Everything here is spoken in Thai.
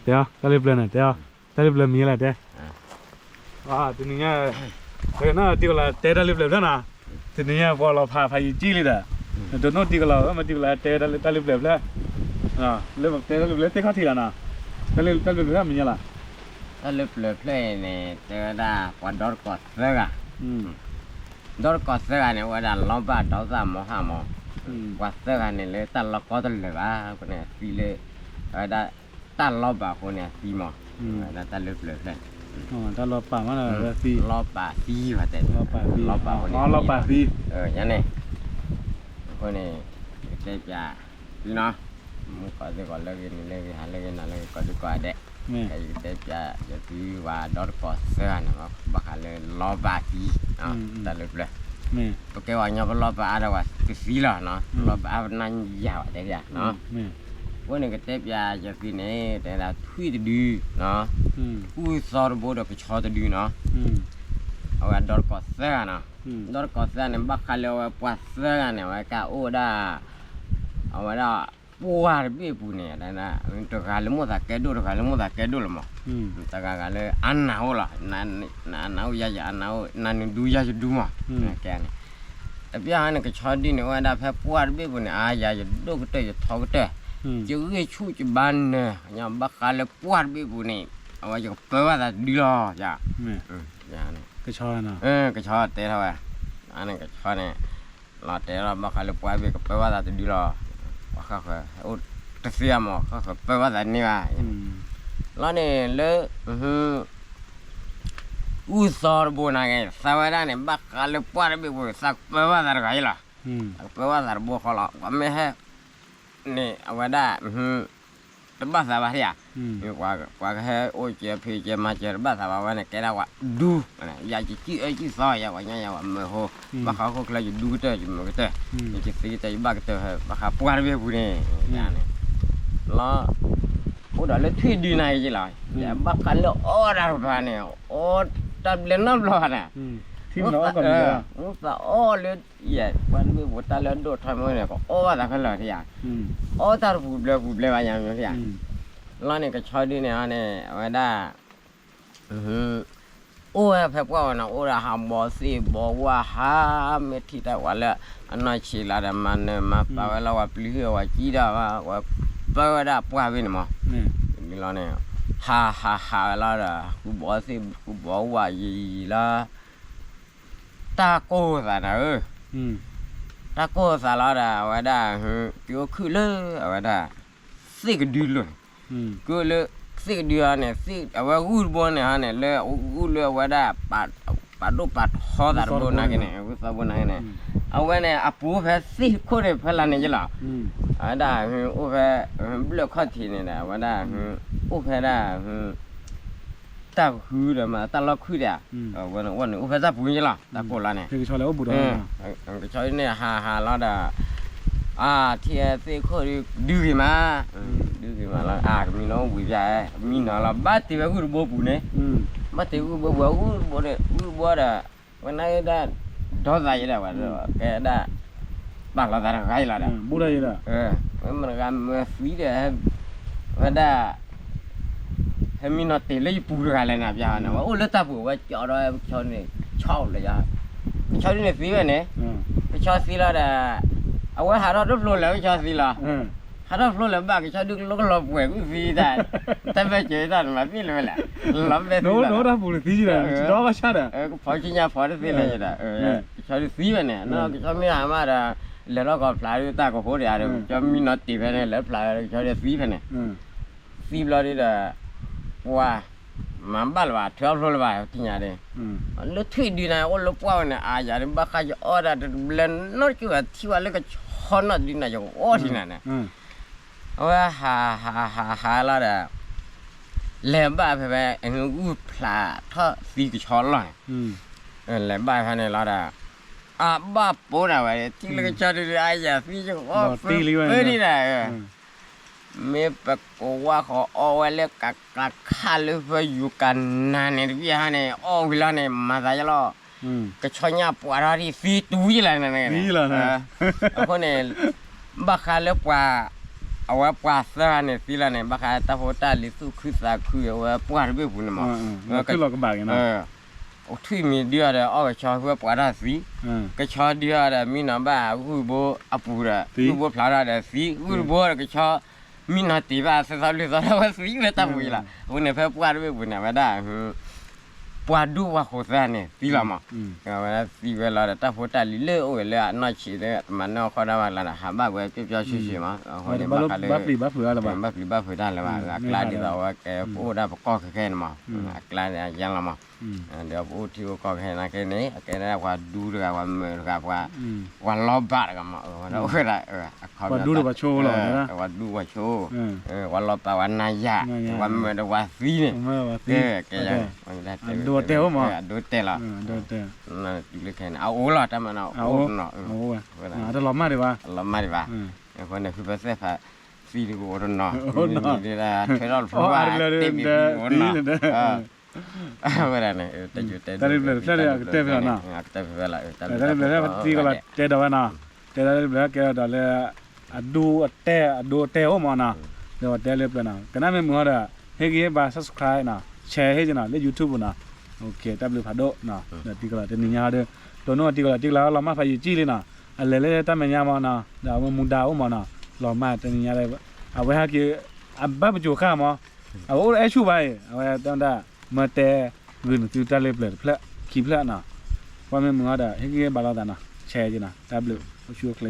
เดี๋ยวตะลิบเลยนะเดี๋ยวตะลิบเลยมีอะไรเดี๋ยวทีนี้เนี่ยเดี๋ยวน่าตีกันละเตะตะลิบเลยนะทีนี้เนี่ยพอเราพาจี้เลยนะเดี๋ยวโน้ตตีกันเรามาตีกันละเตะตะลิบเลยแล้วเริ่มเตะตะลิบเลยเตะข้าทีละนะตะลิบเลยมีอะไรตะลิบเลยเนี่ยเจอได้กว่าดอร์กอดเสือดอร์กอดเสือเนี่ยว่าดันล้อบ้าดอสามหม้อห้าหม้อกว่าเสือเนี่ยเลยตันล็อกก็ตันเลยว่าคนเนี่ยสีเลยได้ตันล้อบ้าคนเนี่ยสีหม้อได้ตะลิบเลยตะล้อป่ามันอะไรสีล้อป่าสีว่าแต่ล้อป่าสีล้อป่าคนนี้ล้อป่าสียันเนี่ยคนนี้เจ็บยาพี่น้องมึงก็จะก่อนเลิกกินหาเลิกกินนั่นเลิกก็จะก่อนเด็กไอ้เจ็บยาจะคือว่าดอร์กอดเสือนะมั้งบ้าเลยล้อป่าสีตะลิบเลยโอเคว่าเนี่ยล้อป่าอะไรวะคือสีละเนาะล้อป่านั่นยาวเด็กยาเนาะวันนี้ก็เจ็บยาจะคือเนี่ยแต่ละทุยจะดีเนาะผู้สอนบอกว่าก็ชอบจะดีเนาะเอาไว้ดอร์กอดเสือเนาะดอร์กอดเสือเนี่ยบ้าเลยว่าปวดเสือเนี่ยว่าก้าโอ้ได้เอาไว้ได้ปวดเบี้ยปุ่นเนี่ยนะมันตัวการเลยมั่วตาแกดูตัวการเลยมั่วตาแกดูเลยมั้งตาการเลยอันหนาวล่ะนั่นหนาวยาอันหนาวนั่นดูยาจะดูมั้งแกเนี่ยแต่พี่ฮะเนี่ยก็ชอบดีเนี่ยว่าได้แพ้ปวดเบี้ยปุ่นเนี่ยยาจะดูก็เตะจะท้อก็เตะจะเอ้ยชูจะบ้านเนี่ยยังบ้าเลยปวดเบี้ยปุ่นเนี่ยเอาไว้จะเปิดว่าจะดีหรอจ้ะเนี่ยก็ชอบนะก็ชอบเตะเท่าไหร่อันนั้นก็ชอบเนี่ยเราเตะเราบ้าเลยปวดเบี้ยก็เปิดว่าจะดีหรอว่าเขาโอ้ตะเสียมอ่ะเขาเปิดว่าจะนี่ว่าแล้วเนี่ยเลยสอร์บูน่าไงสวัสดีเนี่ยบ้าเลยปวดเบี้ยปุ่นสักเปิดว่าจะไงล่ะเปิดว่าจะบัวเขาละว่าไม่ให้นี่เอาไว้ได้แต่บ้าสบายอ่ะกว่าแค่โอ้เจ็บพี่เจ็บมาเจ็บบ้าสบายเนี่ยแกได้ว่าดูนะอยากจะจี้จี้ซอยอยากว่าเนี่ยว่าไม่โหบ้าเขาก็เลยดูก็เตะอยู่ก็เตะอยากจะซื้อแต่บ้าก็เตะบ้าเขาปวดเบี้ยปุ่นเนี่ยอย่างนี้แล้วโอ้เดี๋ยวเลยที่ดีนายจีเลยแต่บ้าเขาเลยโอ้ดาวฟ้าเนี่ยโอ้ตัดเล่นน้ำร้อนอ่ะที่มันร้อนก่อนเลยแต่โอ้เลยใหญ่วันนี้บุตรเล่นโดดทำอะไรก็โอ้ว่าแต่เขาเลยที่อยากโอ้ตาบุบเลยว่าอย่างนี้ที่อยากแล้วเนี่ยก็ชอบดีเนี่ยเนี่ยว่าได้โอ้แพ้กว่านะโอ้ละหามบอสีบอกว่าหาไม่ที่แต่ว่าละอันนั้นชีลาดมันเนี่ยมาแปลว่าว่าปลื้มว่าจีดาว่าแปลว่าได้ปวดวินมั้งนี่แล้วเนี่ยฮ่าแล้วละกูบอกสิกูบอกว่ายีละตาโก้ซะนะตาโก้ซะแล้วละว่าได้ก็คือเลยว่าได้สิกดีเลยก็เลยสิกดีเนี่ยสิว่ากูบอกเนี่ยเนี่ยเลยกูเลยว่าได้ปัดหอดารบนักเนี่ยกูสาบนักเนี่ยเอาไว้เนี่ยอาปูเฟสิคนเนี่ยเฟลันเนี่ยจ้ะล่ะได้โอ้เฟบล็อกข้อทีเนี่ยนะว่าได้โอ้เฟได้ตาคือเดี๋ยวมาตาล็อกคือเดี๋ยววันโอ้เฟตาปูนี่ล่ะตาโกลาเนี่ยคือชอบแล้วบุตรก็ชอบเนี่ยฮ่าแล้วเด้อที่สิคนดื้อมาแล้วมีน้องวิจัยมีน้องละบ้าที่ว่ากูบ่ปูเนี่ยบ้าที่กูบ่เนี่ยบ่ได้วันนั้นได้ดอใจได้ว่าแกได้บางเราได้ไงล่ะเด้อบุได้ล่ะมันก็มาฟีเด้ว่าได้ให้มีน้องตีเลยปูกันเลยนะพี่ฮะนะว่าโอ้แล้วตาปูว่าจอดชอบนี่ชอบเลยจ้ะชอบนี่ฟีไปเนี่ยไปชอบฟีแล้วเด้อเอาไว้หาเรารบโลแล้วชอบฟีละหาเราโลแล้วบ้าก็ชอบดึกลบเว้ยฟีได้แต่ไม่เจอได้มาฟีเลยแหละลบไปโน้ตปูเลยฟีเลยรอว่าชาด้ก็พอชิญญาพอได้ฟีเลยจ้ะชอบฟีไปเนี่ยน้องชอบมีหามาด้แล้วเราก็พลายตาก็โหดอย่างเดียวชอบมีน้องตีไปเนี่ยแล้วพลายชอบฟีไปเนี่ยฟีบล้อนี่เด้อว่ามันบ้าว่าเท่าไรว่าที่ไหนเด้แล้วที่ดีนะว่าลูกว่าเนี่ยอย่างนี้บ้าใครจะอ้อได้เล่นน้อยกว่าที่ว่าเล็กก็ชอนน่ะดีนะจะอ้อที่ไหนเนี่ยว่าฮ่าแล้วเด้อเล่นบ้าไปเอ็งกูพลาดถ้าฟีก็ชอนเลยเล่นบ้าไปเนี่ยแล้วเด้อบ้าปูนะเว้ยที่เล็กก็ชอนดีอย่างฟีจะอ้อนี่แหละไม่ปะกว่าเขาเอาไว้เล็กกักข้าเลยไปอยู่กันนานเนี่ยพี่ฮะเนี่ยอ้อวิลาเนี่ยมาได้แล้วก็ชอยหน้าปวดอะไรฟีตุยเลยนะเนี่ยนี่แหละนะคนเนี่ยบ้าข้าเลยปว่าเอ เอาว่าปลาซาเนี่ยสิละเนี่ยบักตาโฟตาลิสุคือซาคือเอาว่าปลาเบบุนมา คือเราก็บากกันนะ โอ้ที่มีเดียดเอาชอเพื่อปลาดาสีก็ชอเดียดมีน้ำบ้าคือโบอปูระคือโบพลาดาสีคือโบก็ชอมีนาตีบ้าเสาลิสาว่าสีเวตาบุยละวันนี้เพื่อปลาเบบุนมาได้ปวดดูว่าโคตรเนี่ยตีละมั้งวันนั้นตีเวลาแต่พอตาลิเล่โอ้ยเลยน่าชีเลยมันน่าขอได้ว่าละหาบ้าเว้ยเจ้าชิๆมั้งคนนี้บ้าเลย บ้าปลีบ้าเผืออะไรบ้าง บ้าปลีบ้าเผือได้เลยว่ากลายที่เราว่าแกพูดได้ประกอบแค่นั้นมั้งกลายยังละมั้งเดี๋ยวพูดที่ประกอบแค่นั้นแค่นี้แค่นั้นว่าดูด้วยว่ามือกับว่าล้อบาดกันมั้งเราเวลาว่าดูด้วยว่าโชว์หรอนะว่าดูว่าโชว์ว่าล้อบาดว่านายะว่ามือว่าสีเนี่ยแกยังดูเตะมั้งดูเตะละดูเตะนั่นดูเลยแค่นั้นเอาโอ้ละแต่มันเอาโอ้เนาะโอ้แต่หล่อมากเลยว่ะหล่อมากเลยว่ะคนนี้คือภาษาภาษีดีกว่าคนเนาะนี่แหละเทรอลฟัวเต็มอยู่คนเนาะเวลาเนี่ยแต่อยู่แต่ได้เลยใช่เลยเตะไปแล้วนะเตะไปแล้วได้เลยที่ก็ละเตะดาวนะเตะได้เลยแกได้เลยดูเตะโอ้มานะเดี๋ยวเตะเลยไปนะกันนั้นไม่เหมือนอะเฮ้ยกี่บาร์ subscribe นะแชร์ให้จีน่ะเล่น YouTube นะโอเคแต่เบลพาโดนะเดี๋ยวที่ก็ละเดี๋ยวนี้ยาเด้อตัวนู้นที่ก็ละที่แล้วเรามาพายจีเลยนะอะไรเลยแต่ไม่ยามานะเดี๋ยวมันมุดาวมานะเรามาแต่นี้ยาเลยเอาไว้ให้กี่บ้าไปจูข้ามาเอาไอ้ชูไปเอาไว้ตอนนั้นมาแต่เงินที่แต่เล็บเลยเพลาคีเพลานะว่าไม่เหมือนอะเฮ้ยกี่บาร์เราแต่นะแชร์จีน่ะแต่เบลชูเคล